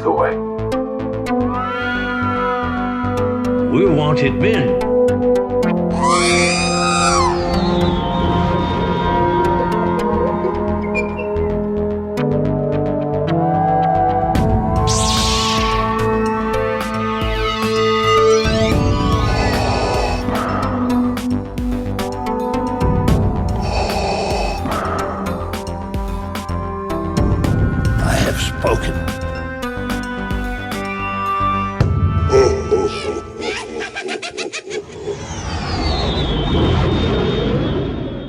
the way. We're wanted men. I have spoken.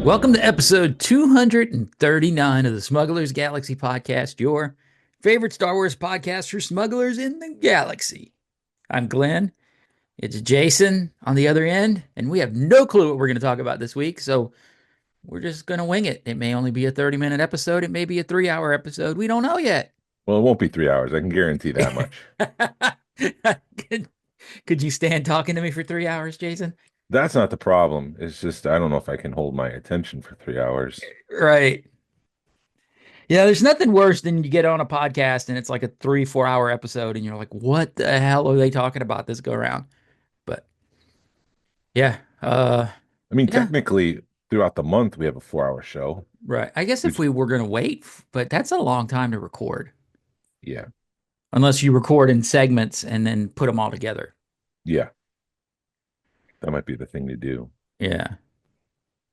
Welcome to episode 239 of the Smugglers Galaxy podcast, your favorite Star Wars podcast for smugglers in the galaxy. I'm Glenn. It's Jason on the other end, and we have no clue what we're going to talk about this week, so we're just going to wing it. It may only be a 30-minute episode. It may be a 3-hour episode. We don't know yet. Well, it won't be 3 hours. I can guarantee that much. Could you stand talking to me for 3 hours, Jason? That's not the problem. It's just I don't know if I can hold my attention for 3 hours. Right. Yeah, there's nothing worse than you get on a podcast and it's like a 3-4 hour episode and you're like, what the hell are they talking about this go around? But yeah, I mean, yeah, technically, throughout the month we have a 4 hour show. right. I guess if we were gonna wait, but that's a long time to record. Yeah, Unless you record in segments and then put them all together. yeah, that might be the thing to do Yeah.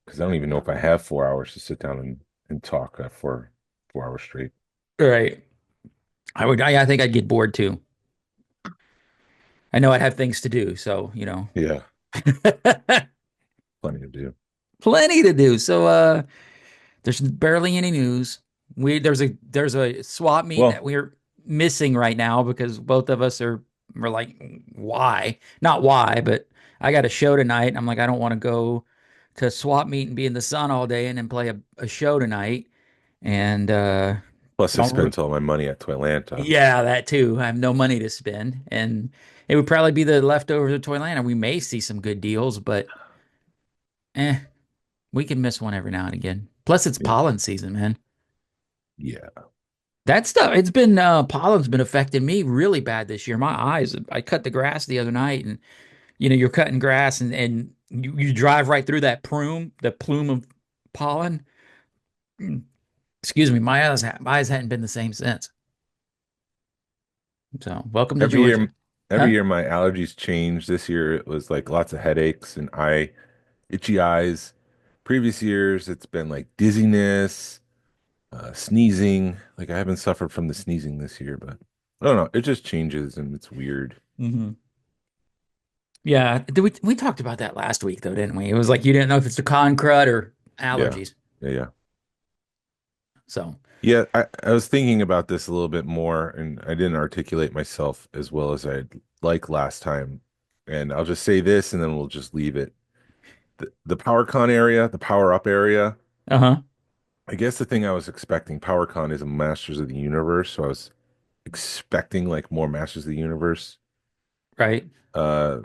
because I don't even know if I have 4 hours to sit down and talk for 4 hours straight. Right. I think I'd get bored too. I know I'd have things to do, so Yeah, plenty to do. plenty to do. So there's barely any news. There's a swap meet that Well, we're missing right now because both of us we're like, why? Not why, but I got a show tonight. And I'm like, I don't want to go to a swap meet and be in the sun all day and then play a show tonight. And plus I don't really, spent all my money at Toylanta. yeah, that too. I have no money to spend, and it would probably be the leftovers of Toylanta. We may see some good deals, but eh, we can miss one every now and again. Plus, it's Yeah, pollen season, man. yeah. That stuff, it's been pollen's been affecting me really bad this year. My eyes, I cut the grass the other night, and you're cutting grass and you drive right through the plume of pollen. Mm, Excuse me, my eyes hadn't been the same since. So, welcome to Every Georgia. year, every Huh? year my allergies change. This year it was like lots of headaches and itchy eyes. Previous years it's been like dizziness, sneezing. Like I haven't suffered from the sneezing this year, but I don't know. It just changes and it's weird. hmm Yeah, we talked about that last week though, didn't we? It was like you didn't know if it's the con crud or Yeah. allergies. Yeah, yeah. So, Yeah, I was thinking about this a little bit more and I didn't articulate myself as well as I'd like last time. And I'll just say this and then we'll just leave it. The PowerCon area, the Power Up area, uh-huh, I guess the thing I was expecting, PowerCon is a Masters of the Universe, so I was expecting like more Masters of the Universe right. uh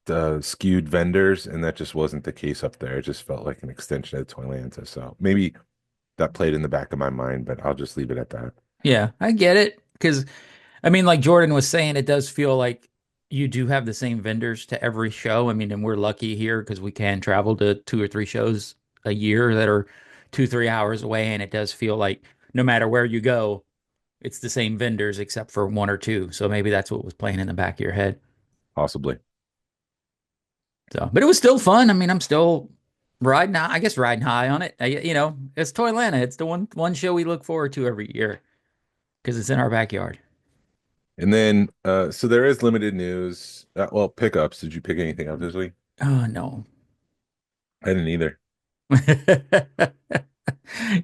the skewed vendors, and that just wasn't the case up there. It just felt like an extension of Toylanta. So maybe that played in the back of my mind, but I'll just leave it at that. Yeah, I get it. Because, I mean, like Jordan was saying, it does feel like you do have the same vendors to every show. I mean, and we're lucky here because we can travel to 2 or 3 shows a year that are 2, 3 hours away. And it does feel like no matter where you go, it's the same vendors except for one or two. So maybe that's what was playing in the back of your head. Possibly. So, but it was still fun. I mean, I'm still I guess riding high on it. It's Toylanta. It's the one show we look forward to every year because it's in our backyard. And then so there is limited news. Well, pickups. Did you pick anything up this week? Oh no. I didn't either.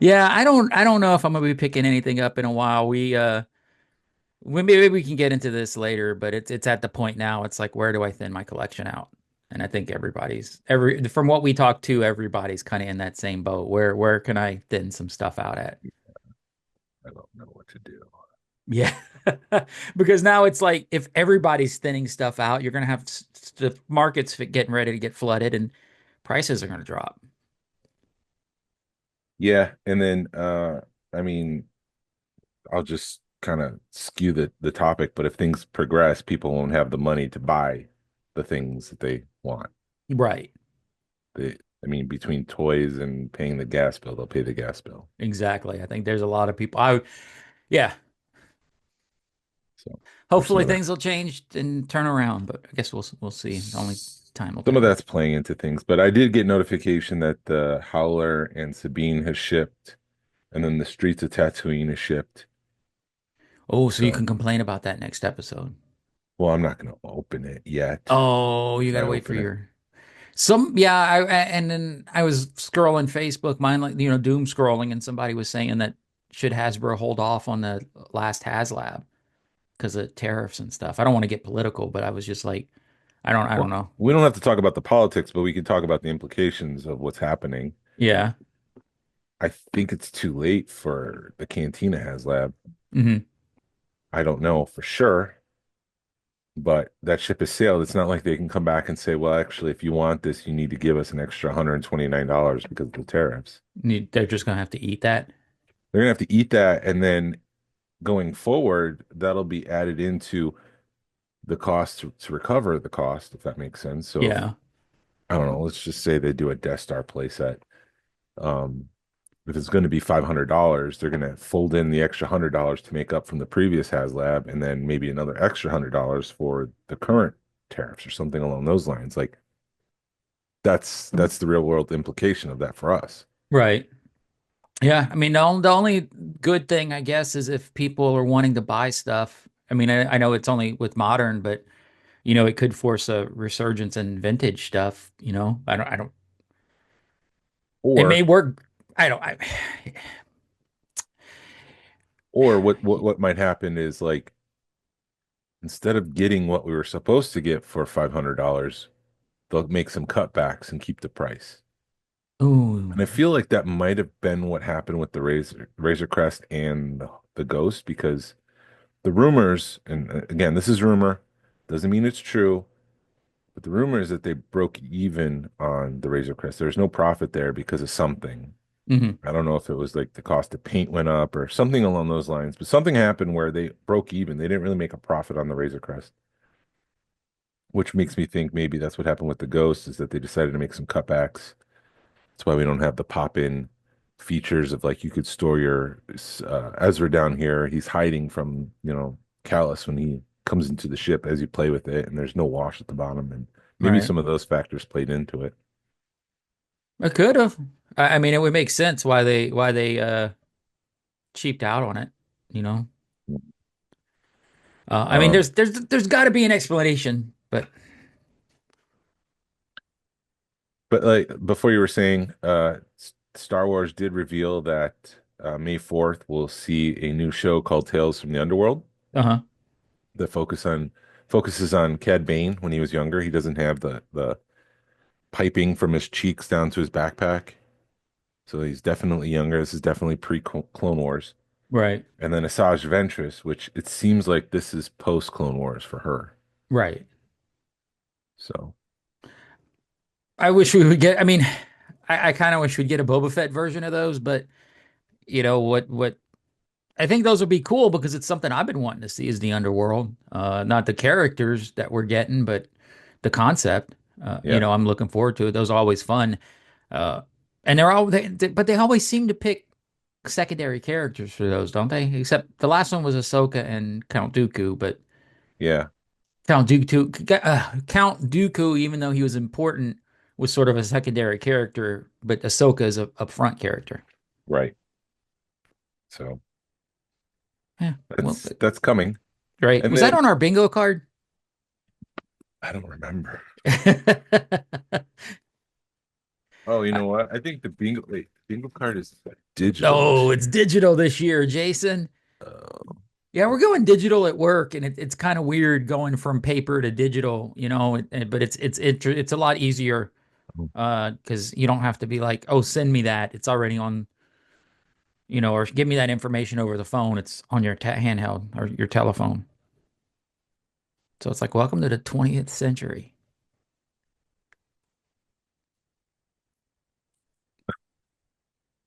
Yeah, I don't know if I'm gonna be picking anything up in a while. Maybe we can get into this later, but it's at the point now. It's like, where do I thin my collection out? And I think from what we talked to, everybody's kind of in that same boat. Where can I thin some stuff out at? I don't know what to do. Yeah. Because now it's like if everybody's thinning stuff out, you're going to have the markets getting ready to get flooded and prices are going to drop. Yeah, and then I mean, I'll just kind of skew the topic, but if things progress, people won't have the money to buy the things that they want. Right. I mean, between toys and paying the gas bill, they'll pay the gas bill. Exactly. I think there's a lot of people. Yeah. So there's some Hopefully of that. things will change and turn around, but I guess we'll see. Only time will Some of tell. that's playing into things, but I did get notification that the Howler and Sabine has shipped, and then the Streets of Tatooine is shipped. Oh, so you So, can complain about that next episode. well, I'm not going to open it yet. Oh, you When got I to wait for open it, your and then I was scrolling Facebook, mine like doom scrolling, and somebody was saying that should Hasbro hold off on the last HasLab because of tariffs and stuff. I don't want to get political, but I was just like, I don't well, know. we don't have to talk about the politics, but we can talk about the implications of what's happening. Yeah. I think it's too late for the Cantina HasLab. Hmm. I don't know for sure, but that ship has sailed. It's not like they can come back and say, well, actually, if you want this, you need to give us an extra $129 because of the tariffs. They're just gonna have to eat that. They're gonna have to eat that, and then going forward, that'll be added into the cost to recover the cost, if that makes sense. So if Yeah. I don't know, let's just say they do a Death Star playset. Um, if it's going to be $500, they're going to fold in the extra $100 to make up from the previous HasLab, and then maybe another extra $100 for the current tariffs or something along those lines. Like that's the real world implication of that for us. Right. Yeah. I mean, the only good thing, I guess, is if people are wanting to buy stuff. I mean, I know it's only with modern, but it could force a resurgence in vintage stuff. I don't. It may Or work. I don't. I, what might happen is like instead of getting what we were supposed to get for $500, they'll make some cutbacks and keep the price. ooh. And I feel like that might have been what happened with the Razor Crest and the Ghost because the rumors, and again, this is rumor, doesn't mean it's true, but the rumor is that they broke even on the Razor Crest. There's no profit there because of something. Hmm. I don't know if it was like the cost of paint went up or something along those lines, but something happened where they broke even. They didn't really make a profit on the Razor Crest, which makes me think maybe that's what happened with the Ghost is that they decided to make some cutbacks. That's why we don't have the pop-in features of like you could store your Ezra down here. He's hiding from, Callus when he comes into the ship as you play with it, and there's no wash at the bottom. And maybe Right. some of those factors played into it. It could have. I mean, it would make sense why they cheaped out on it. You know. I mean, Um, there's got to be an explanation, but but like before you were saying, Star Wars did reveal that May 4th we'll see a new show called Tales from the Underworld uh-huh. that focuses on Cad Bane when he was younger. He doesn't have the piping from his cheeks down to his backpack. So he's definitely younger. This is definitely pre-Clone Wars. Right. And then Asajj Ventress, which it seems like this is post-Clone Wars for her. Right. So, I wish we would get. I mean, I kind of wish we'd get a Boba Fett version of those, but what I think those would be cool because it's something I've been wanting to see is the underworld. Not the characters that we're getting, but the concept. yeah, I'm looking forward to it. Those are always fun. Uh, and but they always seem to pick secondary characters for those, don't they? Except the last one was Ahsoka and Count Dooku, but yeah, Count Dooku, even though he was important, was sort of a secondary character, but Ahsoka is a front character. right. So Yeah. Well, that's coming. great. And Was that then on our bingo card? I don't remember. Oh, you know what? I think the bingo card is digital No, this it's year. digital this year, Jason. Uh, Yeah, we're going digital at work, and it's kind of weird going from paper to digital, but it's a lot easier because you don't have to be like, oh, send me that. It's already on, or give me that information over the phone. It's on your ta handheld or your telephone. So it's like, welcome to the 20th century.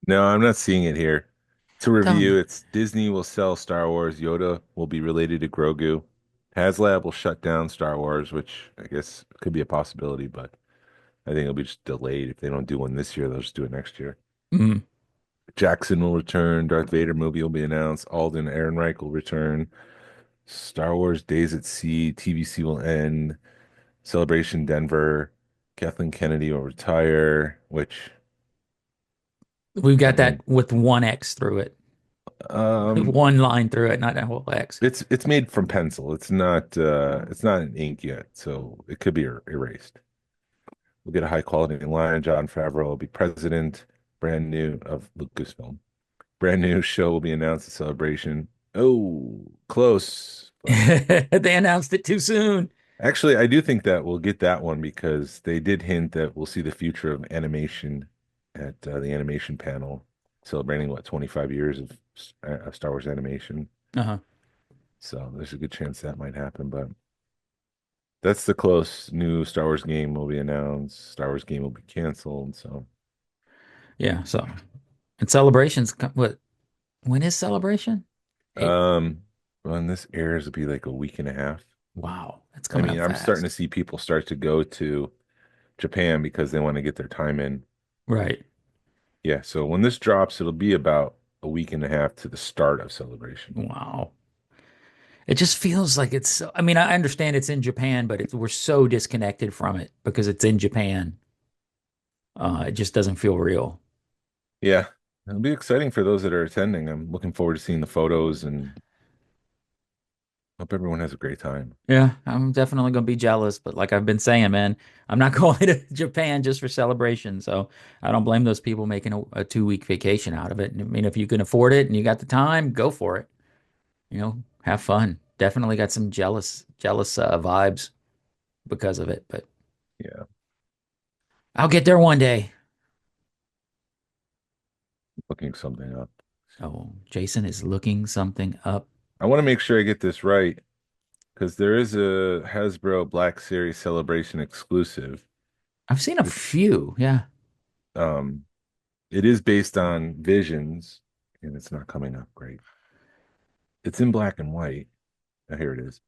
no, I'm not seeing it here. To Tell review, me. it's Disney will sell Star Wars. Yoda will be related to Grogu. HasLab will shut down Star Wars, which I guess could be a possibility, but I think it'll be just delayed. If they don't do one this year, they'll just do it next year. Mm. Jackson will return. Darth Vader movie will be announced. Alden Ehrenreich will return. Star Wars Days at Sea, TVC will end. Celebration Denver. Kathleen Kennedy will retire, which We've I got that mean, with one X through it, um, one line through it, not a whole X. it's made from pencil. It's not in ink yet, so it could be erased. We'll get a high quality line. John Favreau will be president, brand new of Lucasfilm. Brand new show will be announced at Celebration. Oh, close, but They announced it too soon. actually, I do think that we'll get that one because they did hint that we'll see the future of animation at the animation panel, celebrating what 25 years of Star Wars animation. Uh-huh. So there's a good chance that might happen, but that's the close. New Star Wars game will be announced. Star Wars game will be canceled. So, Yeah. So, and celebrations, what, when is celebration? Eight. um, when this airs, it'll be like a week and a half. Wow. That's I coming mean, up I'm starting to fast. see people start to go to Japan because they want to get their time in. Right. Yeah, so when this drops, it'll be about a week and a half to the start of Celebration. Wow. It just feels like it's so, I mean, I understand it's in Japan, but we're so disconnected from it because it's in Japan. It just doesn't feel real. Yeah, it'll be exciting for those that are attending. I'm looking forward to seeing the photos and hope everyone has a great time. Yeah, I'm definitely going to be jealous, but like I've been saying, man, I'm not going to Japan just for celebration. So I don't blame those people making a 2 week vacation out of it. I mean, if you can afford it and you got the time, go for it. Have fun. Definitely got some jealous vibes because of it, but Yeah, I'll get there one day. looking something up. Oh, Jason is looking something up. I want to make sure I get this right because there is a Hasbro Black Series Celebration exclusive. I've seen a It's few. Yeah. um it is based on Visions and it's not coming up great. It's in black and white. Oh, here it is.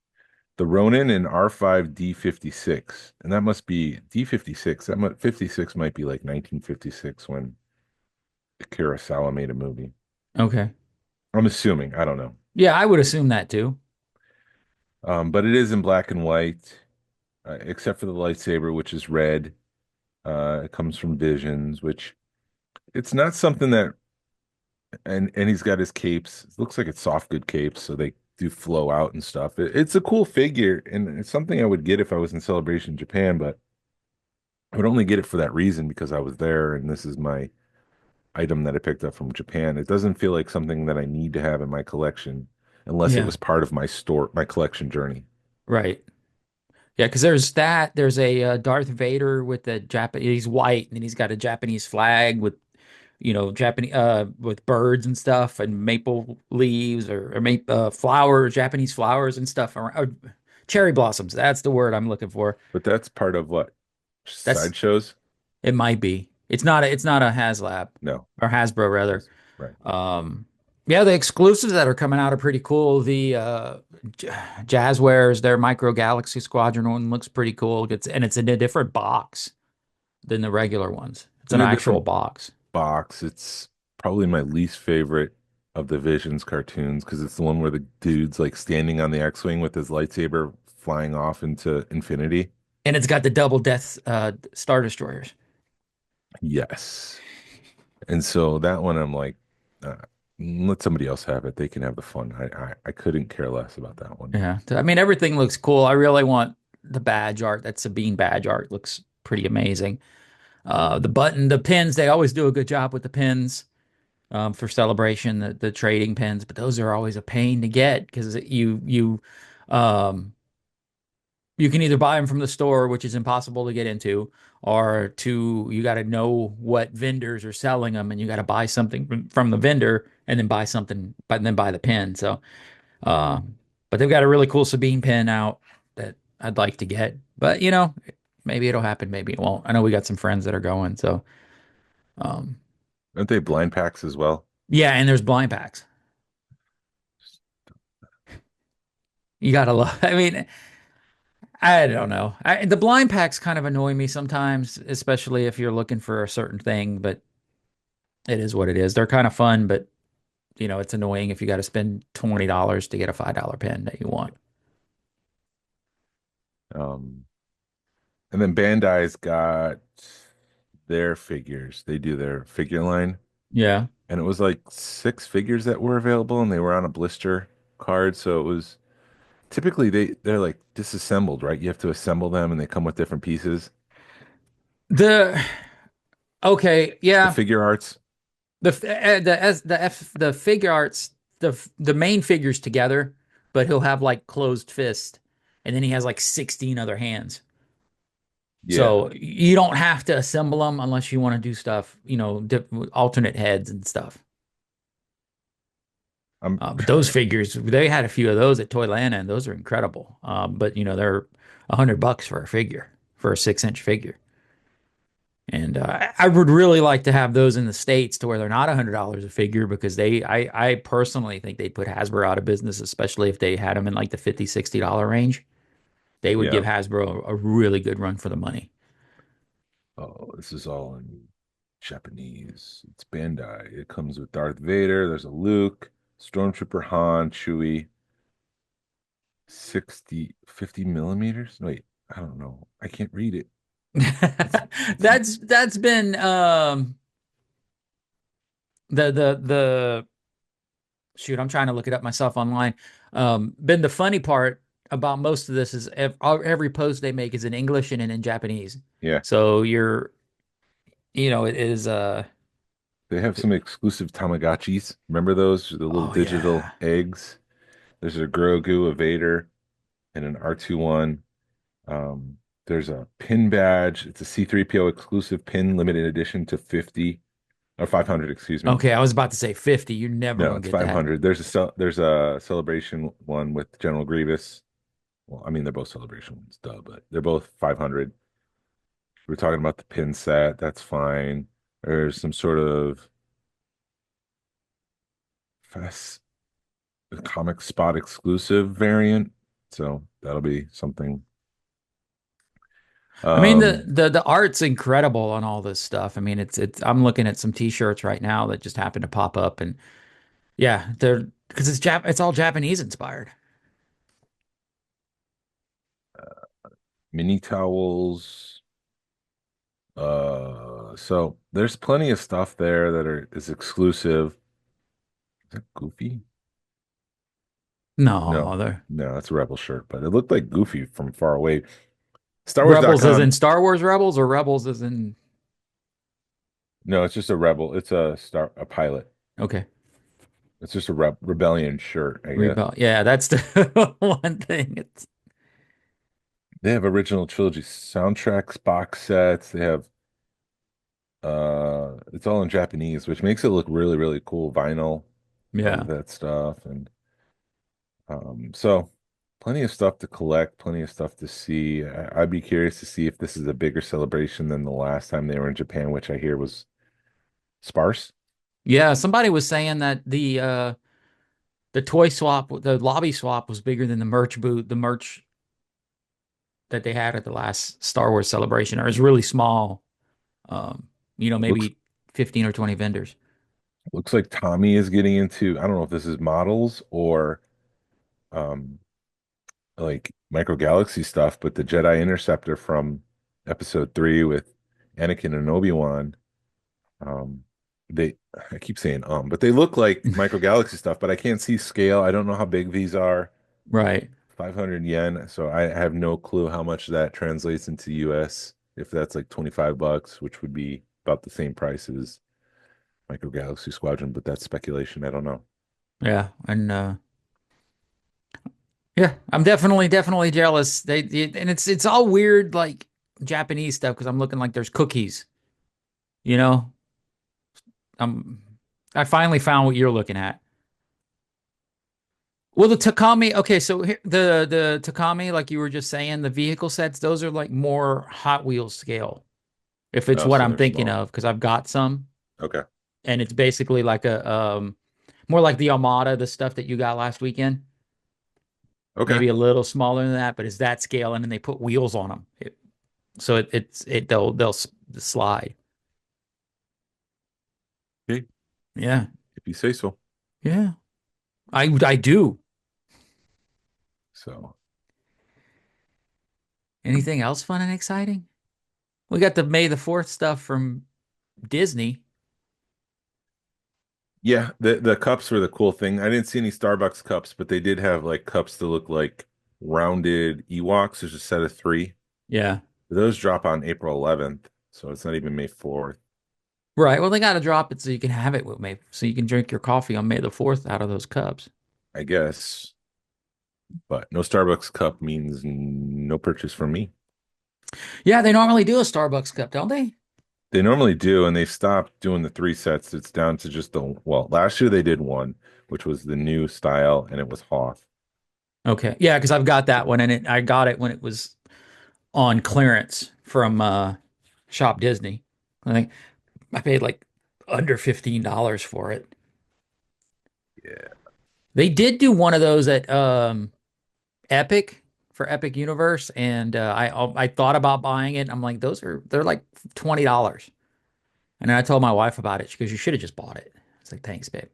The Ronin and R5 D56. And that must be D56. 56 might be like 1956 when Kurosawa made a movie. Okay. I'm assuming. I don't know. Yeah, I would assume that too. But it is in black and white, except for the lightsaber, which is red. It comes from Visions, which it's not something that, and he's got his capes. It looks like it's soft good capes, so they do flow out and stuff. It's a cool figure, and it's something I would get if I was in Celebration Japan, but I would only get it for that reason because I was there and this is my item that I picked up from Japan. It doesn't feel like something that I need to have in my collection unless it Yeah. was part of my collection journey. Right. Yeah, because there's that. There's a Darth Vader with the Japanese. He's white, and then he's got a Japanese flag with, Japanese with birds and stuff, and maple leaves or flowers, Japanese flowers and stuff around. Cherry blossoms. That's the word I'm looking for. But that's part of what? That's Sideshows? it. Might be. It's not a HasLab No. or Hasbro rather. Right. Um, yeah, the exclusives that are coming out are pretty cool. The Jazzwares, their Micro Galaxy Squadron one looks pretty cool. It's in a different box than the regular ones. It's It's an in a actual different box. box. It's probably my least favorite of the Visions cartoons because it's the one where the dude's like standing on the X-Wing with his lightsaber flying off into infinity. And it's got the double death Star Destroyers. Yes. And so that one, I'm like, uh, let somebody else have it. They can have the fun. I couldn't care less about that one. Yeah. I mean, everything looks cool. I really want the badge art. That Sabine badge art looks pretty amazing. The pins, they always do a good job with the pins for celebration, the trading pins, but those are always a pain to get because um, you can either buy them from the store, which is impossible to get into, or you got to know what vendors are selling them, and you got to buy something from the vendor and then buy something, but then buy the pin. So, uh, but they've got a really cool Sabine pin out that I'd like to get, but maybe it'll happen, maybe it won't. I know we got some friends that are going, so um, Aren't they blind packs as well? Yeah, and there's blind packs. You gotta love. I mean, I don't know. The blind packs kind of annoy me sometimes, especially if you're looking for a certain thing. But it is what it is. They're kind of fun, but it's annoying if you got to spend $20 to get a $5 pen that you want. Um, and then Bandai's got their figures. They do their figure line, Yeah. and it was like six figures that were available, and they were on a blister card. So it was typically they're like disassembled, right? You have to assemble them, and they come with different pieces. The okay, The yeah. figure arts, The figure arts, the main figures together, but he'll have like closed fist, and then he has like 16 other hands. yeah. So you don't have to assemble them unless you want to do stuff, alternate heads and stuff. I'm But trying those to. figures, they had a few of those at Toylanta, and those are incredible. But they're $100 for a figure, for a 6-inch figure. And I would really like to have those in the States to where they're not $100 a figure because I personally think they'd put Hasbro out of business, especially if they had them in like the $50-$60 range. They would Yeah. give Hasbro a really good run for the money. Oh, this is all in Japanese. It's Bandai. It comes with Darth Vader. There's a Luke, Stormtrooper Han, Chewie, 50 millimeters. Wait, I don't know. I can't read it. It's That's been the shoot, I'm trying to look it up myself online. Been the funny part about most of this is every post they make is in English and in Japanese. yeah. So it is They have some exclusive Tamagotchis. Remember those? The little oh digital yeah. eggs. There's a Grogu, a Vader, and an R21. There's a pin badge. It's a C3PO exclusive pin, limited edition to 50 or 500, excuse me. Okay, I was about to say 50. You're never No, gonna it's get that. 500. There's a celebration one with General Grievous. Well, I mean they're both celebration ones, duh, but they're both 500. We're talking about the pin set. That's fine. There's some sort of fast comic spot exclusive variant, so that'll be something. I mean the Um, the the art's incredible on all this stuff. I mean it's I'm looking at some t-shirts right now that just happen to pop up and yeah, they're because it's all Japanese inspired. Mini towels. So there's plenty of stuff there that is exclusive. Is that Goofy? No, No, they're no, that's a Rebel shirt, but it looked like Goofy from far away. Rebels as in StarWars.com. Star Wars Rebels or Rebels as in No, it's just a Rebel. It's a pilot. okay. It's just a rebellion shirt, I guess. Rebel. Yeah, that's the one thing. It's They have original trilogy soundtracks, box sets. They have it's all in Japanese, which makes it look really, really cool. Vinyl of yeah. that stuff. And so plenty of stuff to collect, plenty of stuff to see. I'd be curious to see if this is a bigger celebration than the last time they were in Japan, which I hear was sparse. Yeah, somebody was saying that the toy swap, the lobby swap was bigger than the merch booth, the merch that they had at the last Star Wars celebration, or is really small. Um, Looks maybe 15 or 20 vendors. looks like Tommy is getting into, I don't know if this is models or um like micro galaxy stuff, but the Jedi Interceptor from episode 3 with Anakin and Obi-Wan, um they I keep saying but they look like micro galaxy stuff, but I can't see scale. I don't know how big these are. Right. 500 yen, so I have no clue how much that translates into US, if that's like $25, which would be about the same price as Micro Galaxy Squadron, but that's speculation. I don't know. Yeah. And yeah, I'm definitely jealous. And it's all weird like Japanese stuff because I'm looking like there's cookies, you know? I'm I finally found what you're looking at. Well, the Takami, okay, so here, the Takami, like you were just saying, the vehicle sets, those are like more Hot Wheels scale. If it's Oh, what so I'm they're thinking small. of, because I've got some. Okay. and it's basically like a more like the Armada, the stuff that you got last weekend. Okay. Maybe a little smaller than that, but it's that scale, and then they put wheels on them, so they'll slide. Okay. Yeah, If you say so. yeah, I do. So Anything else fun and exciting? We got the May the 4th stuff from Disney. yeah, the cups were the cool thing. I didn't see any Starbucks cups, but they did have like cups that look like rounded Ewoks. There's a set of three. Yeah. Those drop on April 11th, so it's not even May 4th, Right. Well, they got to drop it so you can have it with me, so you can drink your coffee on May the 4th out of those cups. I guess. But no Starbucks cup means no purchase from me. Yeah, they normally do a Starbucks cup, don't they? They normally do, and they've stopped doing the three sets. It's down to just well, last year they did one, which was the new style, and it was Hoth. Okay. Yeah, because I've got that one, and I got it when it was on clearance from Shop Disney. I think I paid like under $15 for it. Yeah. They did do one of those at Epic for Epic Universe, and I thought about buying it. I'm like, they're like $20. And then I told my wife about it. She goes, "You should have just bought it." It's like, "Thanks, babe."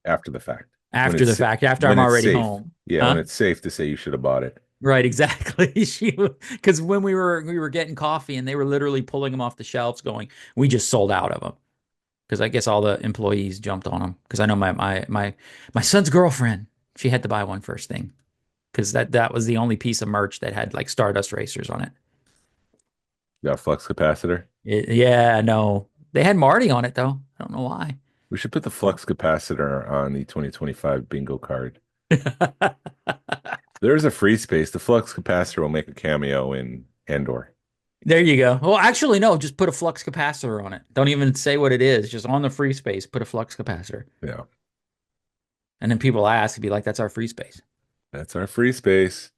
After the fact. When After it's the sa- fact, after I'm when it's already safe. home. Yeah, when Huh? it's safe to say you should have bought it. Right, exactly. Because when we were getting coffee and they were literally pulling them off the shelves going, "We just sold out of them." Because I guess all the employees jumped on them. Because I know my son's girlfriend, she had to buy one first thing. Because that was the only piece of merch that had like Stardust Racers on it. You got a flux capacitor. Yeah, no. They had Marty on it though. I don't know why. We should put the flux capacitor on the 2025 bingo card. There's a free space. The flux capacitor will make a cameo in Andor. There you go. Well, actually, no, just put a flux capacitor on it. Don't even say what it is. Just on the free space, put a flux capacitor. Yeah, And then people ask, and be like, "That's our free space." that's our free space.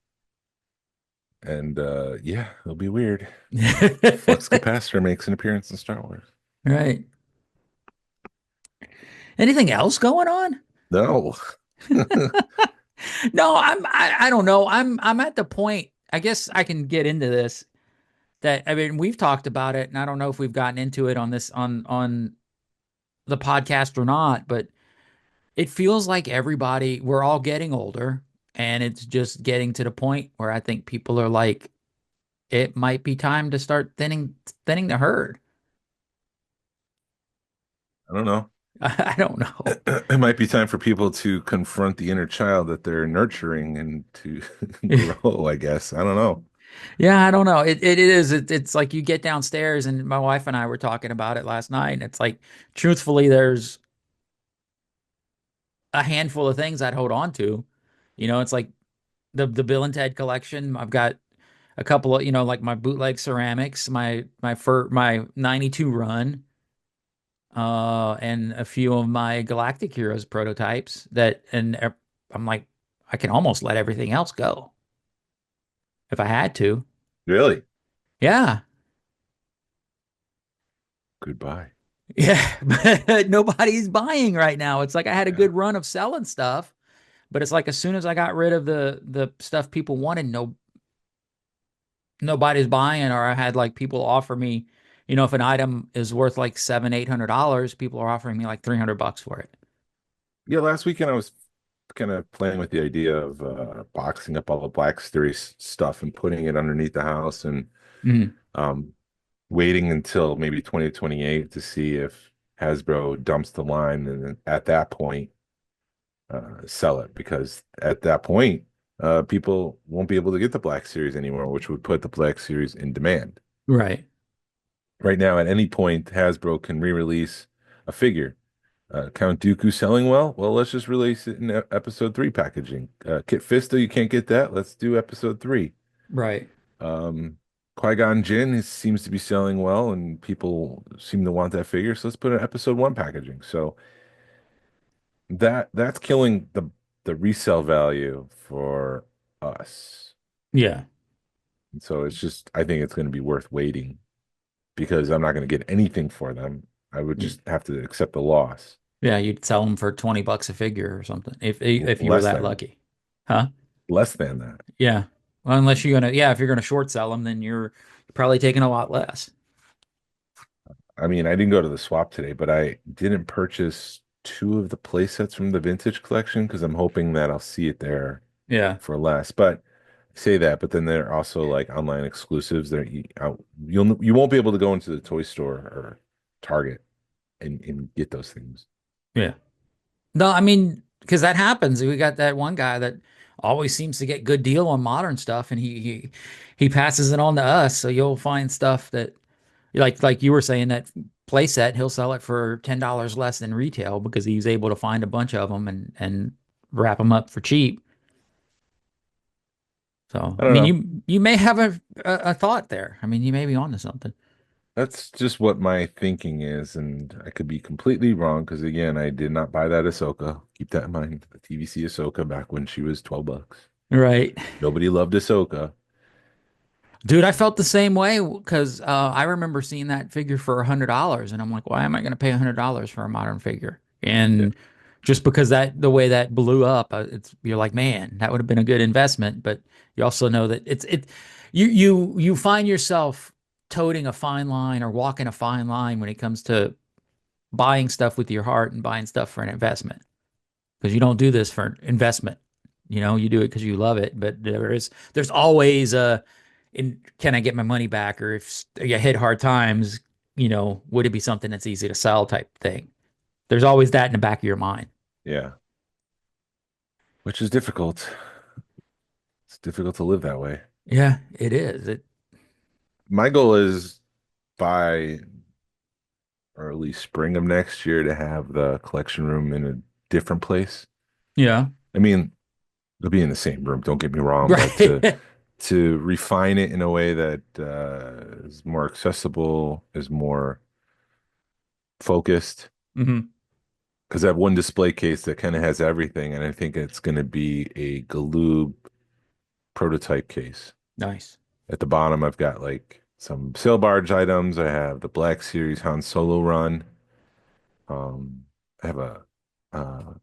And yeah, it'll be weird. Flux capacitor makes an appearance in Star Wars. Right. Anything else going on? No. No, I don't know. I'm at the point, I guess I can get into this that I mean, we've talked about it, and I don't know if we've gotten into it on this on the podcast or not, but it feels like we're all getting older, and it's just getting to the point where I think people are like, it might be time to start thinning the herd. I don't know. I don't know. It might be time for people to confront the inner child that they're nurturing and to grow, I guess. I don't know. Yeah, I don't know. It is. It's like you get downstairs, and my wife and I were talking about it last night. And it's like, truthfully, there's a handful of things I'd hold on to. It's like the Bill and Ted collection. I've got a couple of, like my bootleg ceramics, my 92 run, and a few of my Galactic Heroes prototypes I'm like, I can almost let everything else go if I had to. Really? Yeah. Goodbye. Yeah, but nobody's buying right now. It's like I had a Yeah. good run of selling stuff, but it's like as soon as I got rid of the stuff people wanted, nobody's buying, or I had like people offer me, if an item is worth like $700-800, people are offering me like $300 for it. Yeah, last weekend I was kind of playing with the idea of boxing up all the Black Series stuff and putting it underneath the house and Mhm. um, waiting until maybe 2028 to see if Hasbro dumps the line and then at that point sell it because at that point people won't be able to get the Black Series anymore, which would put the Black Series in demand. Right. Right now, at any point, Hasbro can re-release a figure. Count Dooku selling well? Well, let's just release it in episode 3 packaging. Kit Fisto, you can't get that. Let's do episode 3. Right. Um, Qui-Gon Jinn seems to be selling well, and people seem to want that figure. So let's put an episode 1 packaging. So that's killing the resale value for us. Yeah. And so it's just I think it's going to be worth waiting because I'm not going to get anything for them. I would You- just have to accept the loss. Yeah, you'd sell them for 20 bucks a figure or something if you were Less that than, lucky. Huh? less than that. Yeah. Well, unless you're gonna, yeah, if you're gonna short sell them, then you're probably taking a lot less. I mean, I didn't go to the swap today, but I didn't purchase two of the play sets from the vintage collection because I'm hoping that I'll see it there Yeah. for less. But say that, but then there are also like online exclusives that you won't be able to go into the toy store or Target and get those things. Yeah. No, I mean, because that happens. We got that one guy that always seems to get good deal on modern stuff, and he passes it on to us. So you'll find stuff that like you were saying that playset, he'll sell it for $10 less than retail because he's able to find a bunch of them and wrap them up for cheap. So I I don't mean, know. you may have a thought there. I mean, you may be onto something. That's just what my thinking is, and I could be completely wrong because again, I did not buy that Ahsoka. Keep that in mind. The TVC Ahsoka back when she was $12. Right. Nobody loved Ahsoka. Dude, I felt the same way because I remember seeing that figure for $100, and I'm like, why am I going to pay $100 for a modern figure? Yeah. And just because that the way that blew up, it's you're like, man, that would have been a good investment. But you also know that you find yourself toting a fine line or walking a fine line when it comes to buying stuff with your heart and buying stuff for an investment because you don't do this for investment. You do it because you love it, but there's always can I get my money back? Or if you hit hard times, would it be something that's easy to sell type thing? There's always that in the back of your mind. Yeah. Which is difficult. It's difficult to live that way. Yeah, it is. My goal is by early spring of next year to have the collection room in a different place. Yeah. I mean, it'll be in the same room, don't get me wrong, but Right. to refine it in a way that is more accessible, is more focused. hmm Because I have one display case that kind of has everything, and I think it's going to be a Galoob prototype case. Nice. At the bottom, I've got like some sail barge items. I have the Black Series Han Solo run. I have a uh,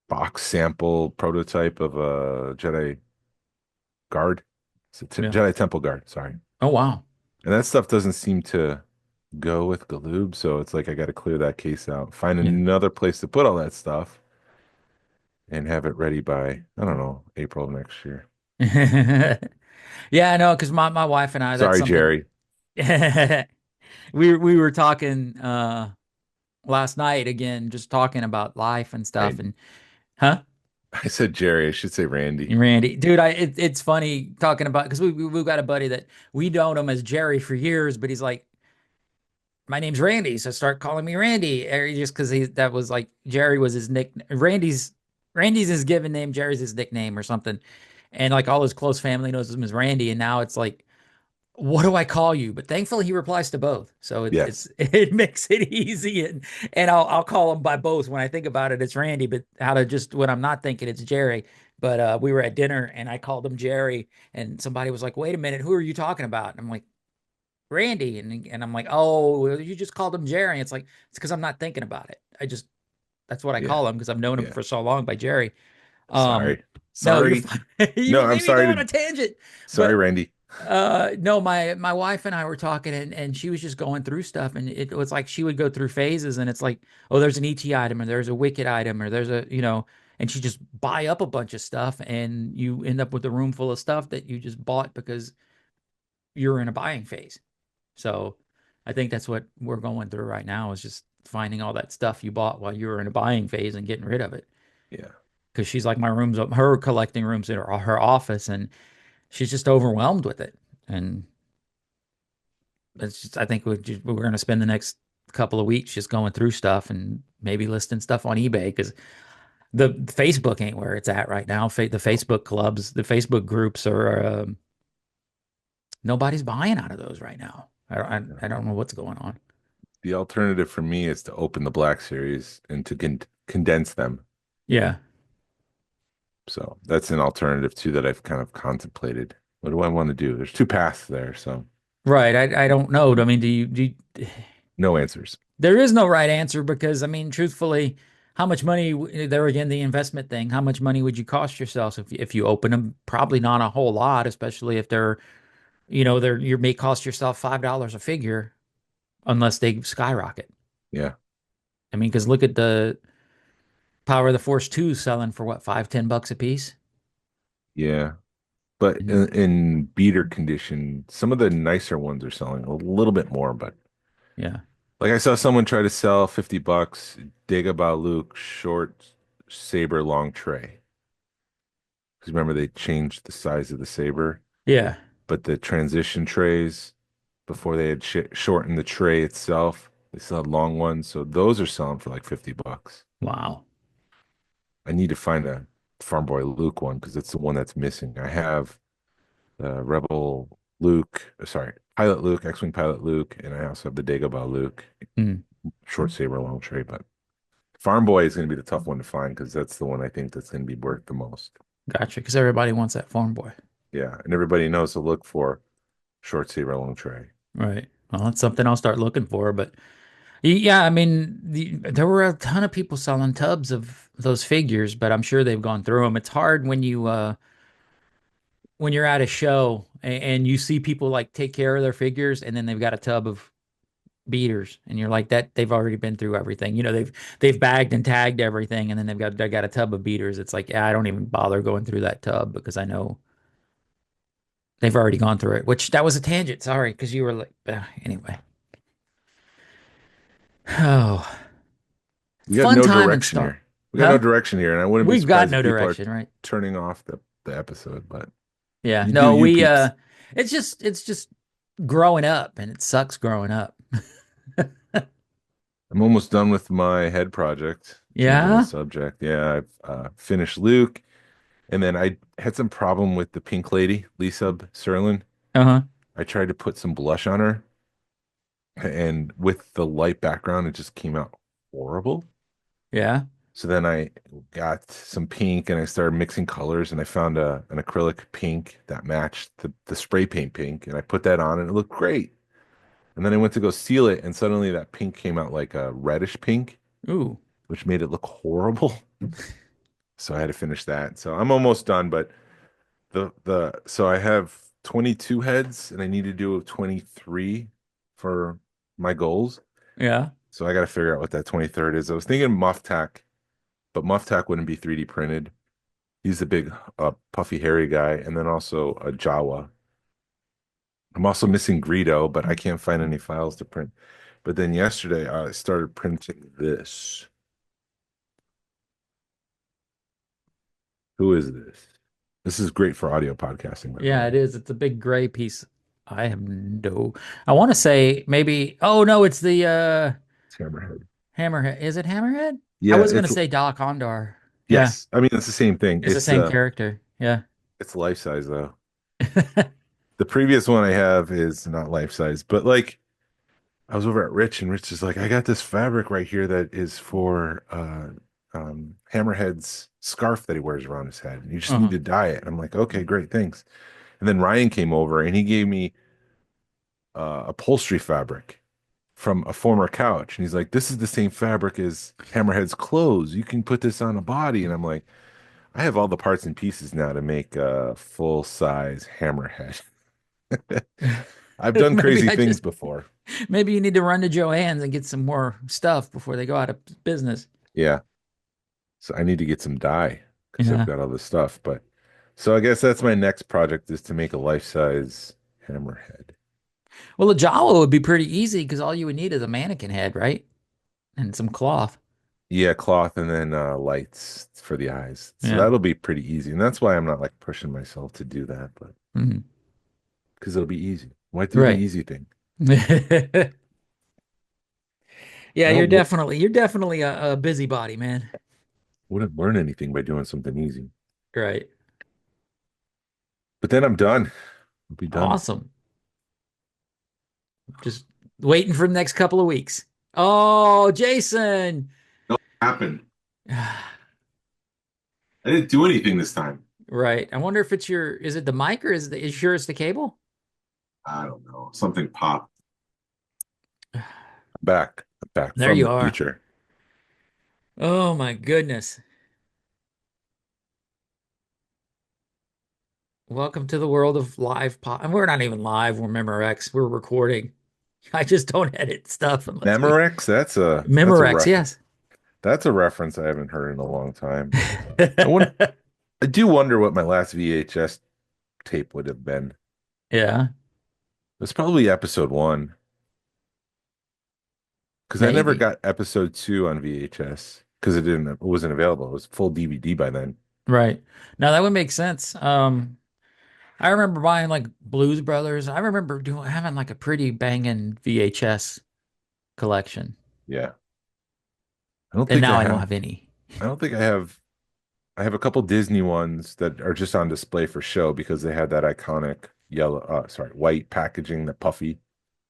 box sample prototype of a Jedi guard. It's a Yeah. Jedi Temple guard, sorry. Oh, wow. And that stuff doesn't seem to go with Galoob, so it's like I got to clear that case out, find Yeah. another place to put all that stuff, and have it ready by, I don't know, April of next year. Yeah, I know, because my wife and I, that's Sorry, something Jerry. we were talking last night again, just talking about life and stuff. Randy. And huh? I said Jerry. I should say Randy. Randy, dude, it's funny talking about because we've got a buddy that we known him as Jerry for years, but he's like, my name's Randy, so start calling me Randy, just because that was like Jerry was his nick. Randy's his given name, Jerry's his nickname or something, and like all his close family knows him as Randy, and now it's like, what do I call you? But thankfully he replies to both. So Yes. it makes it easy and I'll call him by both. When I think about it, it's Randy, but how to just when I'm not thinking it's Jerry. But we were at dinner and I called him Jerry and somebody was like, wait a minute, who are you talking about? And I'm like, Randy. And I'm like, oh, well, you just called him Jerry. It's like, it's because I'm not thinking about it. That's what I Yeah. call him because I've known him Yeah. for so long by Jerry. Um, Sorry. no, you're Sorry. fine. You No, I'm made me go sorry on a tangent. sorry, But Randy. no, my wife and I were talking and she was just going through stuff and it was like she would go through phases and it's like, oh, there's an ET item or there's a Wicked item or there's and she just buy up a bunch of stuff and you end up with a room full of stuff that you just bought because you're in a buying phase. So I think that's what we're going through right now is just finding all that stuff you bought while you were in a buying phase and getting rid of it. Yeah. Because she's like, my room's up, her collecting rooms in her office and she's just overwhelmed with it. And I think we're going to spend the next couple of weeks just going through stuff and maybe listing stuff on eBay because the Facebook ain't where it's at right now. The Facebook clubs, the Facebook groups are nobody's buying out of those right now. I don't know what's going on. The alternative for me is to open the Black Series and to condense them. Yeah. So that's an alternative too that I've kind of contemplated. What do I want to do? There's two paths there. So Right. I don't know. I mean, do you No answers. There is no right answer because, I mean, truthfully, how much money, there again, the investment thing, how much money would you cost yourself if you open them? Probably not a whole lot, especially if they're, you may cost yourself $5 a figure unless they skyrocket. Yeah. I mean, because look at the Power of the Force 2 selling for what, 5, $10 a piece? Yeah. But Mhm. in beater condition, some of the nicer ones are selling a little bit more. But Yeah. like I saw someone try to sell $50 Dagobah Luke short saber long tray. Because remember they changed the size of the saber, Yeah. but the transition trays before they had shortened the tray itself, they still had long ones. So those are selling for like $50. Wow. I need to find a Farm Boy Luke one because it's the one that's missing. I have Rebel Luke, sorry, Pilot Luke, X-Wing Pilot Luke, and I also have the Dagobah Luke, Mm, short saber, long tray. But Farm Boy is going to be the tough one to find because that's the one I think that's going to be worth the most. gotcha. Because everybody wants that farm boy. Yeah, and everybody knows to look for short saber, long tray. Right. Well, that's something I'll start looking for. But yeah, I mean, there were a ton of people selling tubs of those figures, but I'm sure they've gone through them. It's hard when you're at a show and you see people like take care of their figures and then they've got a tub of beaters and you're like that they've already been through everything. They've bagged and tagged everything and then they got a tub of beaters. It's like, yeah, I don't even bother going through that tub because I know they've already gone through it. Which that was a tangent. Sorry, because you were like, anyway. Oh, We got fun no time in direction Star. here. We got no Huh? direction here, and I wouldn't be We've got surprised if no people are direction, right? turning off the episode. But Yeah. you do No, you, peeps. it's just growing up and it sucks growing up. I'm almost done with my head project. Changing the Yeah. subject. Yeah, I've finished Luke, and then I had some problem with the pink lady, Lisa Serlin. Uh-huh. I tried to put some blush on her, and with the light background, it just came out horrible. Yeah. So then I got some pink and I started mixing colors and I found an acrylic pink that matched the spray paint pink and I put that on and it looked great. And then I went to go seal it and suddenly that pink came out like a reddish pink, Ooh. which made it look horrible. So I had to finish that. So I'm almost done, but the so I have 22 heads and I need to do 23 for my goals. Yeah. So I got to figure out what that 23rd is. I was thinking Muff Tack, but Muff Tack wouldn't be 3D printed. He's the big, puffy, hairy guy, and then also a Jawa. I'm also missing Greedo, but I can't find any files to print. But then yesterday, I started printing this. Who is this? This is great for audio podcasting, by the Yeah, way. it is. It's a big gray piece. I want to say maybe, oh no, it's the It's Hammerhead. Hammerhead. Is it Hammerhead? I Yeah, was gonna say Doc Ondar. Yeah. yes. I mean, it's the same thing. It's the It's same character. Yeah. it's life size though. The previous one I have is not life size, but like I was over at Rich, and Rich is like, I got this fabric right here that is for Hammerhead's scarf that he wears around his head. You just need Uh-huh. to dye it. And I'm like, okay, great, thanks. And then Ryan came over and he gave me upholstery fabric from a former couch. And he's like, this is the same fabric as Hammerhead's clothes. You can put this on a body. And I'm like, I have all the parts and pieces now to make a full size Hammerhead. I've done Maybe crazy I things just before. maybe you need to run to Joann's and get some more stuff before they go out of business. Yeah. So I need to get some dye because I've Yeah. got all this stuff. But so I guess that's my next project is to make a life-size hammerhead. Well, a Jawa would be pretty easy because all you would need is a mannequin head, right? And some cloth. Yeah, cloth and then lights for the eyes. So Yeah. that'll be pretty easy. And that's why I'm not like pushing myself to do that, but Mhm. because it'll be easy. Why do the Right. easy thing? Yeah, I you're definitely a busybody, man. wouldn't learn anything by doing something easy. Right. But then I'm done. I'll be done. Awesome. Just waiting for the next couple of weeks. Oh, Jason. No, happened. I didn't do anything this time. Right. I wonder if is it the mic or is sure it's the cable? I don't know. Something popped. back. I'm back There from you the are. future. Oh my goodness. Welcome to the world of live pod. And we're not even live. We're Memorex. We're recording. I just don't edit stuff unless we Memorex, that's a Memorex, reference. yes. That's a reference I haven't heard in a long time. I want I do wonder what my last VHS tape would have been. Yeah, It was probably episode one because I never maybe. got episode two on VHS because it wasn't available. It was full DVD by then. Right. Now that would make sense. I remember buying like Blues Brothers. I remember doing having like a pretty banging VHS collection. Yeah. I don't And think now I I don't have have any. I don't think I have a couple Disney ones that are just on display for show because they had that iconic white packaging, the puffy.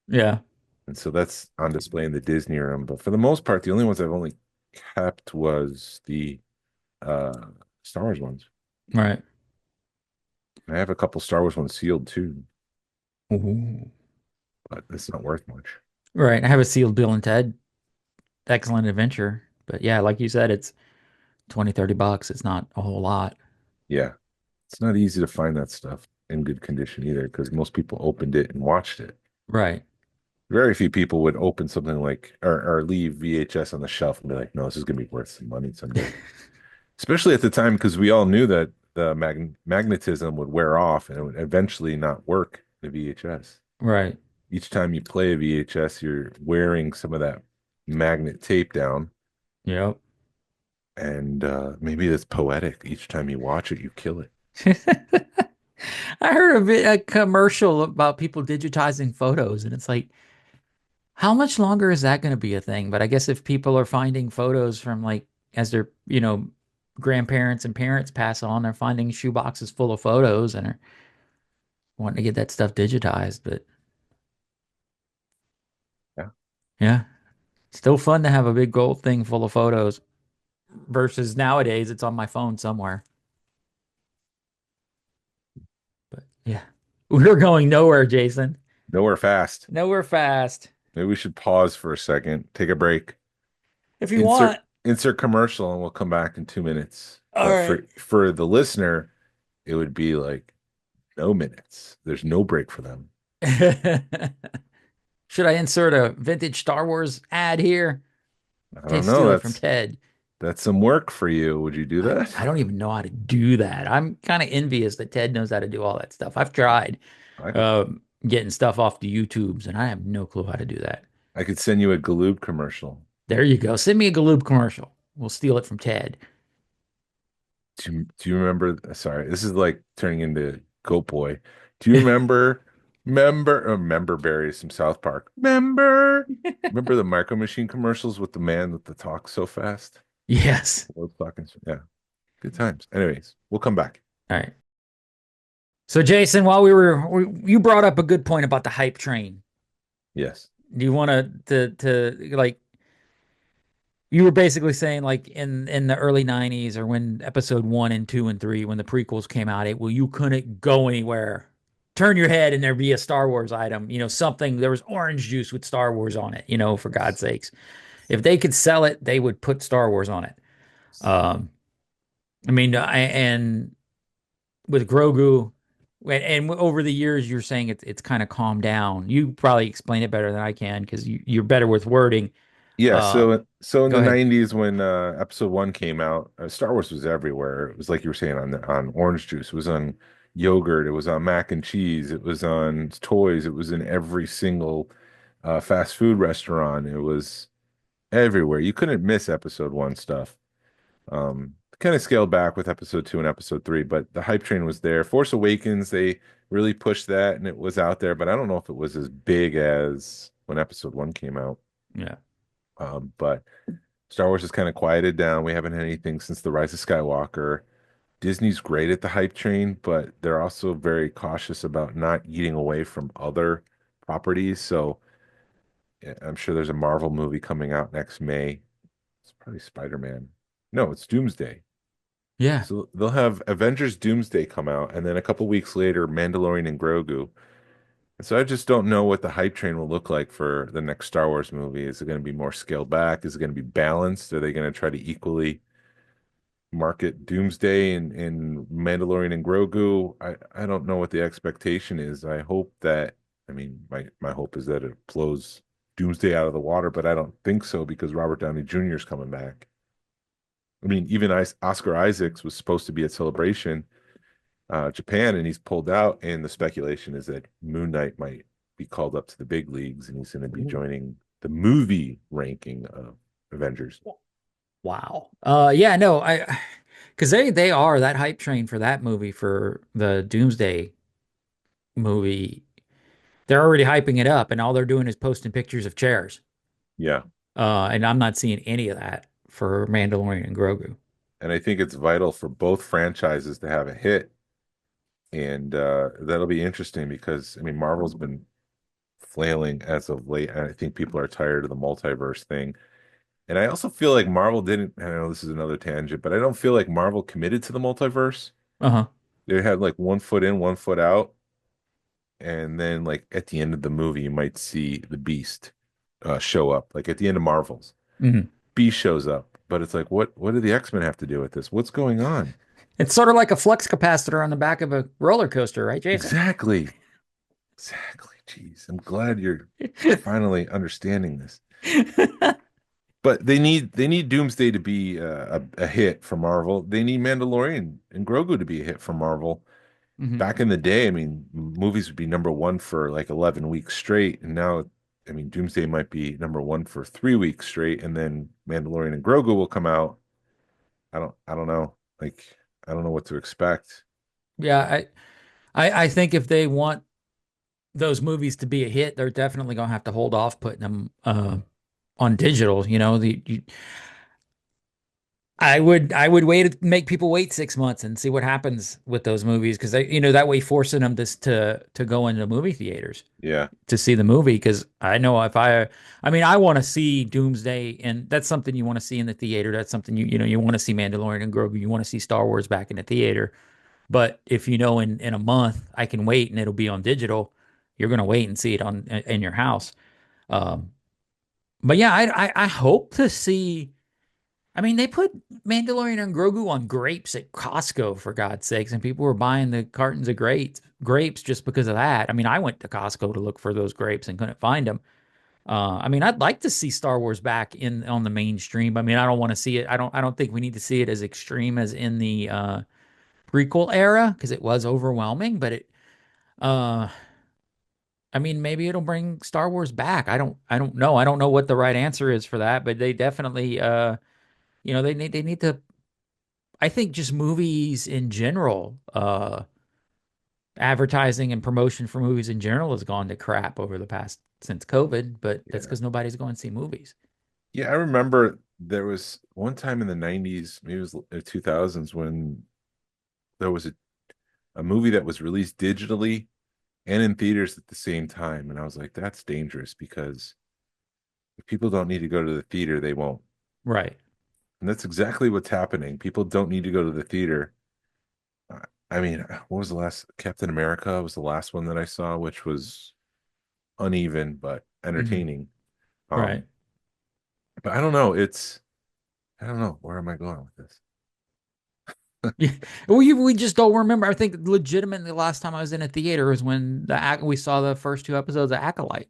Yeah, And so that's on display in the Disney room. But for the most part, the only ones I've only kept was the uh Star Wars ones. right. And I have a couple Star Wars ones sealed too, Ooh. but it's not worth much. Right. I have a sealed Bill and Ted Excellent Adventure. But yeah, like you said, it's 20, $30. It's not a whole lot. Yeah. It's not easy to find that stuff in good condition either because most people opened it and watched it. Right. Very few people would open something like or leave VHS on the shelf and be like, no, this is gonna be worth some money someday. Especially at the time, because we all knew that the magnetism would wear off and it would eventually not work the VHS. Right. Each time you play a VHS, you're wearing some of that magnet tape down, Yep. and maybe that's poetic. Each time you watch it, you kill it. I heard a commercial about people digitizing photos, and it's like, how much longer is that going to be a thing? But I guess if people are finding photos from like as their, grandparents and parents pass on, they're finding shoe boxes full of photos and are wanting to get that stuff digitized. But Yeah. yeah, still fun to have a big gold thing full of photos versus nowadays it's on my phone somewhere. But yeah, we're going nowhere, Jason. Nowhere fast. Nowhere fast. Maybe we should pause for a second, take a break, If you want. insert commercial, and we'll come back in 2 minutes. All But right. for the listener, it would be like no minutes. There's no break for them. Should I insert a vintage Star Wars ad here? I They don't know. steal it from Ted. That's some work for you. Would you do that? I don't even know how to do that. I'm kind of envious that Ted knows how to do all that stuff. I've tried I could getting stuff off the YouTubes, and I have no clue how to do that. I could send you a Galoob commercial. There you go. Send me a Galoob commercial. We'll steal it from Ted. Do you remember? Sorry, this is like turning into Goat Boy. Do you remember berries from South Park? Remember the Micro Machine commercials with the man with the talk so fast? Yes. Yeah, good times. Anyways, we'll come back. All right. So, Jason, while you brought up a good point about the hype train. Yes. Do you want to like you were basically saying like in the early 90s or when episode 1 and 2 and 3 when the prequels came out, you couldn't go anywhere. Turn your head and there'd be a Star Wars item, something there was orange juice with Star Wars on it, for God's sakes. If they could sell it, they would put Star Wars on it. Um I mean, and with Grogu and over the years you're saying it's kind of calmed down. You probably explain it better than I can because you're better with wording. Yeah, Uh so in Go the ahead. 90s when episode 1 came out, Star Wars was everywhere. It was like you were saying on orange juice, it was on yogurt, it was on mac and cheese, it was on toys, it was in every single fast food restaurant. It was everywhere. You couldn't miss episode 1 stuff. Kind of scaled back with episode 2 and episode 3, but the hype train was there. Force Awakens, they really pushed that and it was out there, but I don't know if it was as big as when episode 1 came out. Yeah. But Star Wars has kind of quieted down. We haven't had anything since the Rise of Skywalker. Disney's great at the hype train, but they're also very cautious about not eating away from other properties. So yeah, I'm sure there's a Marvel movie coming out next May. It's probably Spider-Man. No, it's Doomsday. Yeah. So they'll have Avengers Doomsday come out, and then a couple weeks later, Mandalorian and Grogu. So I just don't know what the hype train will look like for the next Star Wars movie. Is it going to be more scaled back? Is it going to be balanced? Are they going to try to equally market Doomsday and Mandalorian and Grogu? I don't know what the expectation is. I hope that I mean my hope is that it blows Doomsday out of the water, but I don't think so because Robert Downey Jr. is coming back. I mean, even Oscar Isaacs was supposed to be at Celebration, Japan, and he's pulled out. And the speculation is that Moon Knight might be called up to the big leagues, and he's going to be joining the movie ranking of Avengers. Wow. Yeah, no, because they are that hype train for that movie for the Doomsday movie. They're already hyping it up, and all they're doing is posting pictures of chairs. Yeah, And I'm not seeing any of that for Mandalorian and Grogu. and I think it's vital for both franchises to have a hit, and that'll be interesting because I mean Marvel's been flailing as of late, and I think people are tired of the multiverse thing. And I also feel like Marvel didn't, I know this is another tangent, but I don't feel like Marvel committed to the multiverse. Uh-huh. They had like one foot in, one foot out. And then like at the end of the movie, you might see the Beast show up. Like at the end of Marvels, Hmm. Beast shows up. But it's like, what do the X-Men have to do with this? What's going on? It's sort of like a flux capacitor on the back of a roller coaster, right, Jason? Exactly. Exactly. Jeez. I'm glad you're finally understanding this. But they need Doomsday to be a hit for Marvel. They need Mandalorian and Grogu to be a hit for Marvel. Hmm. Back in the day, I mean, movies would be number one for like 11 weeks straight, and now, I mean, Doomsday might be number one for 3 weeks straight, and then Mandalorian and Grogu will come out. I don't know. Like, I don't know what to expect. Yeah, I think if they want those movies to be a hit, they're definitely gonna have to hold off putting them on digital. I would wait to make people wait 6 months and see what happens with those movies because that way forcing them to go into movie theaters Yeah, to see the movie because I know I mean I want to see Doomsday and that's something you want to see in the theater. That's something you want to see Mandalorian and Grogu. You want to see Star Wars back in the theater. But if in a month I can wait and it'll be on digital, you're gonna wait and see it on in your house. Um, but yeah, I hope to see. I mean, they put Mandalorian and Grogu on grapes at Costco for God's sakes, and people were buying the cartons of grapes just because of that. I mean, I went to Costco to look for those grapes and couldn't find them. I mean, I'd like to see Star Wars back in on the mainstream. I mean, I don't want to see it. I don't think we need to see it as extreme as in the prequel era because it was overwhelming. But uh, I mean, maybe it'll bring Star Wars back. I don't know. I don't know what the right answer is for that, but they definitely, they need to. I think just movies in general, advertising and promotion for movies in general has gone to crap over the past since COVID, but that's yeah, because nobody's going to see movies. yeah. I remember there was one time in the '90s, maybe it was the 2000s, when there was a movie that was released digitally and in theaters at the same time, and I was like, that's dangerous because if people don't need to go to the theater, they won't. Right. And that's exactly what's happening. People don't need to go to the theater. Uh, I mean, what was the last Captain America was the last one that I saw, which was uneven but Hmm. entertaining. Right. Um, but I don't know. I don't know. Where am I going with this? Yeah. We just don't remember. I think legitimately the last time I was in a theater was when we saw the first two episodes of Acolyte.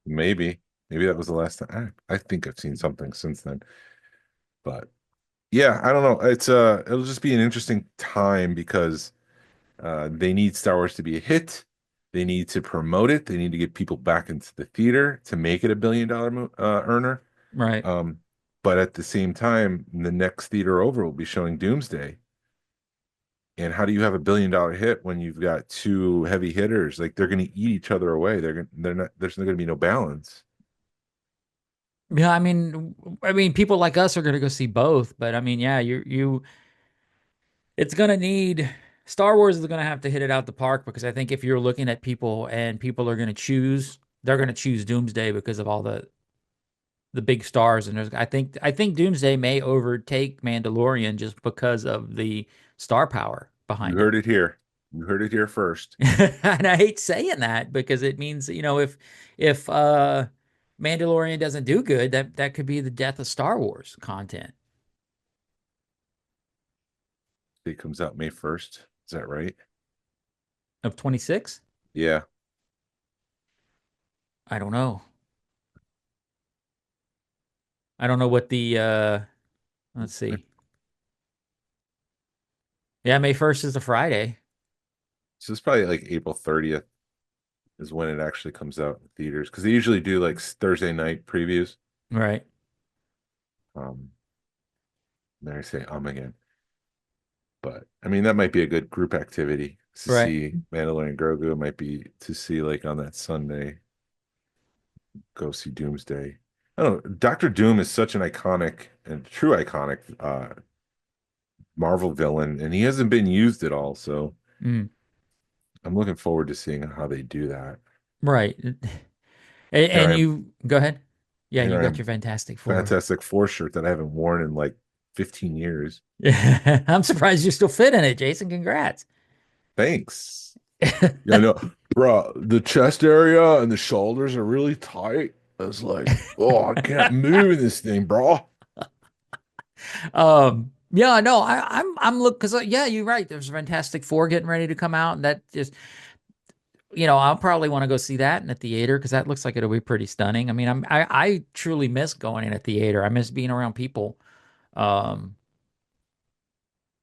Maybe that was the last time. I think I've seen something since then. But yeah, I don't know. It'll just be an interesting time because they need Star Wars to be a hit. They need to promote it. They need to get people back into the theater to make it $1 billion earner. Right. Um, but at the same time, the next theater over will be showing Doomsday. And how do you have $1 billion hit when you've got two heavy hitters? Like they're going to eat each other away. They're not. There's going to be no balance. Yeah, I mean, people like us are going to go see both, but I mean, yeah, it's going to need Star Wars is going to have to hit it out the park because I think if you're looking at people and people are going to they're going to choose Doomsday because of all the big stars, and I think Doomsday may overtake Mandalorian just because of the star power You behind it. heard it here. You heard it here first. And I hate saying that because it means, if Mandalorian doesn't do good, that could be the death of Star Wars content It comes out May 1st. Is that right? of 26. Yeah. I don't know. I don't know what the let's see. Yeah, May 1st is a Friday. So it's probably like April 30th is when it actually comes out in theaters because they usually do like Thursday night previews. Right. Um, there I say again. But I mean, that might be a good group activity to Right. see Mandalorian Grogu. It might be to see like on that Sunday, go see Doomsday. I don't know. Doctor Doom is such an iconic and true iconic Marvel villain, and he hasn't been used at all. So Mm, I'm looking forward to seeing how they do that. right. Here And I am, you go ahead. Yeah, you here I got your am, Fantastic Four. Fantastic Four shirt that I haven't worn in like 15 years. I'm surprised you still fit in it, Jason. Congrats. Thanks. Yeah, I know, bro. The chest area and the shoulders are really tight. I was like, oh, I can't move in this thing, bro. Yeah, no, I'm look because yeah, you're right. There's Fantastic Four getting ready to come out, and that just I'll probably want to go see that in the theater because that looks like it'll be pretty stunning. I mean, I truly miss going in a theater. I miss being around people. Um,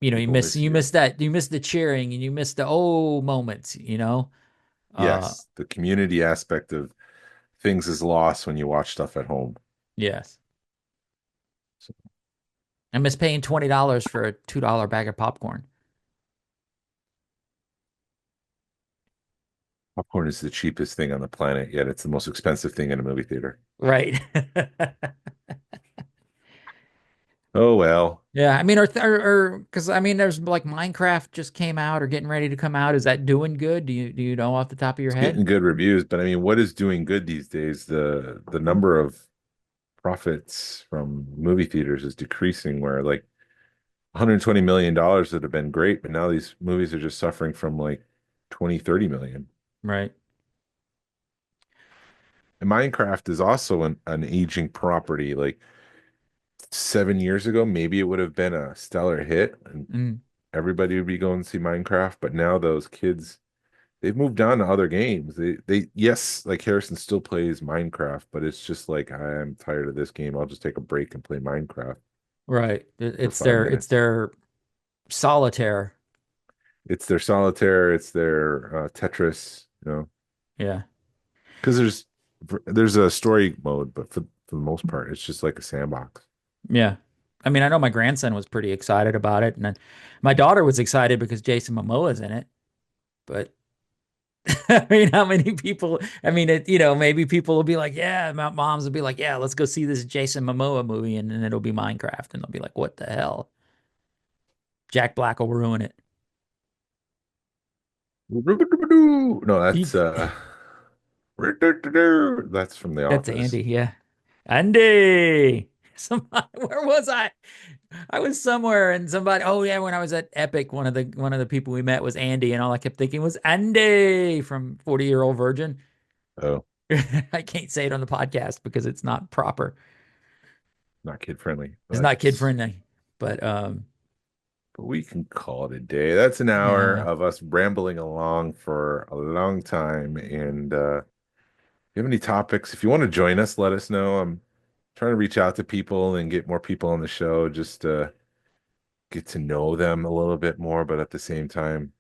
you People miss miss you you. miss that you miss the cheering and you miss the oh moments. Uh, Yes, the community aspect of things is lost when you watch stuff at home. yes, So I miss paying $20 for a $2 bag of popcorn. popcorn is the cheapest thing on the planet, yet it's the most expensive thing in a movie theater. Right. Oh well. Yeah, I mean, or because I mean, there's like Minecraft just came out or getting ready to come out. Is that doing good? Do you know off the top of your It's head? getting good reviews, but I mean, what is doing good these days? The number of profits from movie theaters is decreasing, where like $120 million that have been great, but now these movies are just suffering from like 20, 30 million. Right. And Minecraft is also an aging property. Like 7 years ago, maybe it would have been a stellar hit and Mm, everybody would be going to see Minecraft. But now those kids, they've moved on to other games. Yes, like Harrison still plays Minecraft, but it's just like, I'm tired of this game. I'll just take a break and play Minecraft right. for It's five their minutes. solitaire. It's their solitaire, it's their Tetris, Yeah. because there's a story mode, but for the most part, it's just like a sandbox. Yeah. I mean, I know my grandson was pretty excited about it, and then my daughter was excited because Jason Momoa's in it. But I mean, how many people? I mean, maybe people will be like, "Yeah," moms will be like, "Yeah, let's go see this Jason Momoa movie," and then it'll be Minecraft, and they'll be like, "What the hell?" Jack Black will ruin it. No, He, that's from The that's Office. Andy, yeah. Andy. Where was I? I was somewhere and somebody, oh yeah, when I was at Epic, one of the people we met was Andy, and all I kept thinking was Andy from 40-Year-Old Virgin. Oh, I can't say it on the podcast because it's not proper. not kid friendly, It's not kid friendly. But but we can call it a day. That's an hour yeah. of us rambling along for a long time. And if you have any topics, if you want to join us, let us know. I'm trying to reach out to people and get more people on the show just to get to know them a little bit more. But at the same time,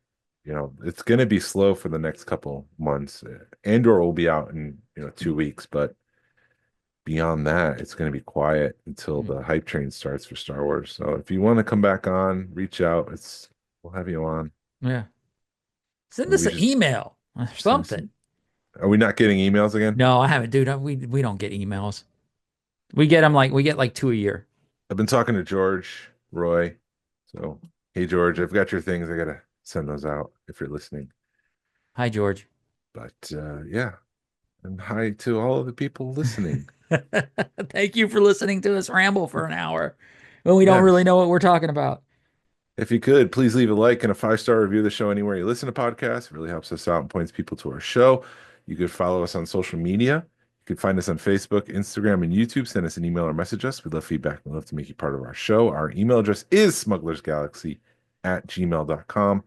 it's going to be slow for the next couple months. Andor will be out in 2 weeks, but beyond that, it's going to be quiet until the hype train starts for Star Wars. So if you want to come back on, reach out. We'll have you on. Yeah. Send And us we an just email or send us something. are we not getting emails again? No, I haven't, dude. We don't get emails. We get like two a year. I've been talking to George Roy. So, hey George, I've got your things. I gotta send those out if you're listening. Hi, George. But yeah, and hi to all of the people listening. Thank you for listening to us ramble for an hour when we don't really Yes, know what we're talking about. If you could, please leave a like and a 5-star review of the show anywhere you listen to podcasts. It really helps us out and points people to our show. You could follow us on social media. You can find us on Facebook, Instagram, and YouTube. Send us an email or message us. We'd love feedback. We'd love to make you part of our show. Our email address is smugglersgalaxy@gmail.com.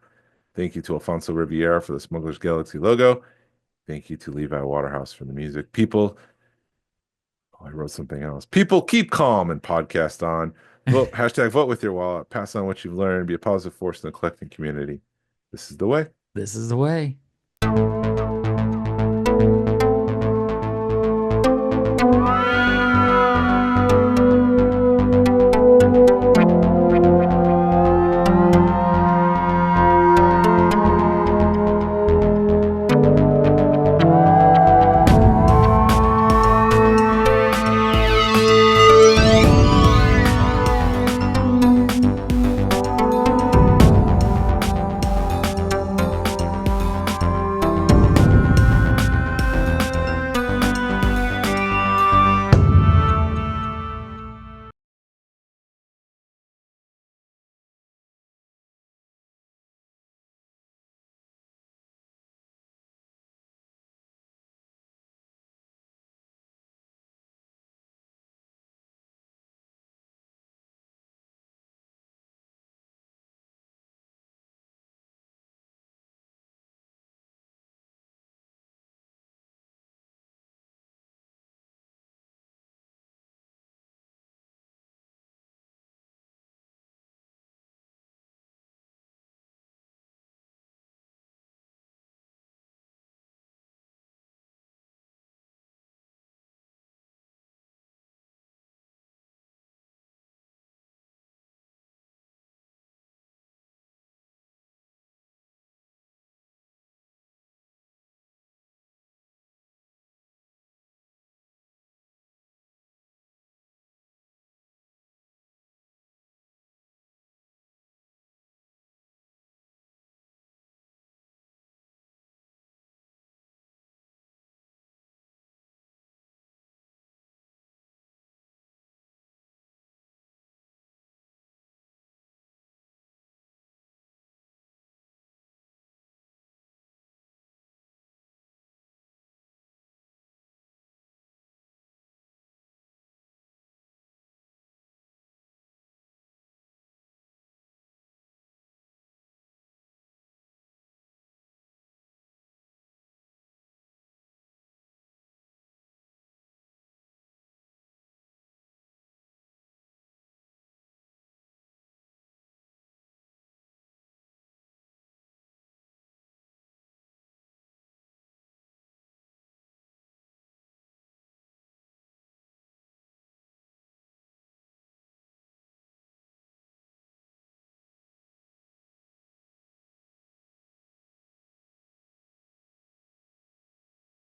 Thank you to Alfonso Riviera for the Smugglers Galaxy logo. Thank you to Levi Waterhouse for the music. People, I wrote something else. People, keep calm and podcast on. Vote, hashtag vote with your wallet. Pass on what you've learned. Be a positive force in the collecting community. This is the way. This is the way.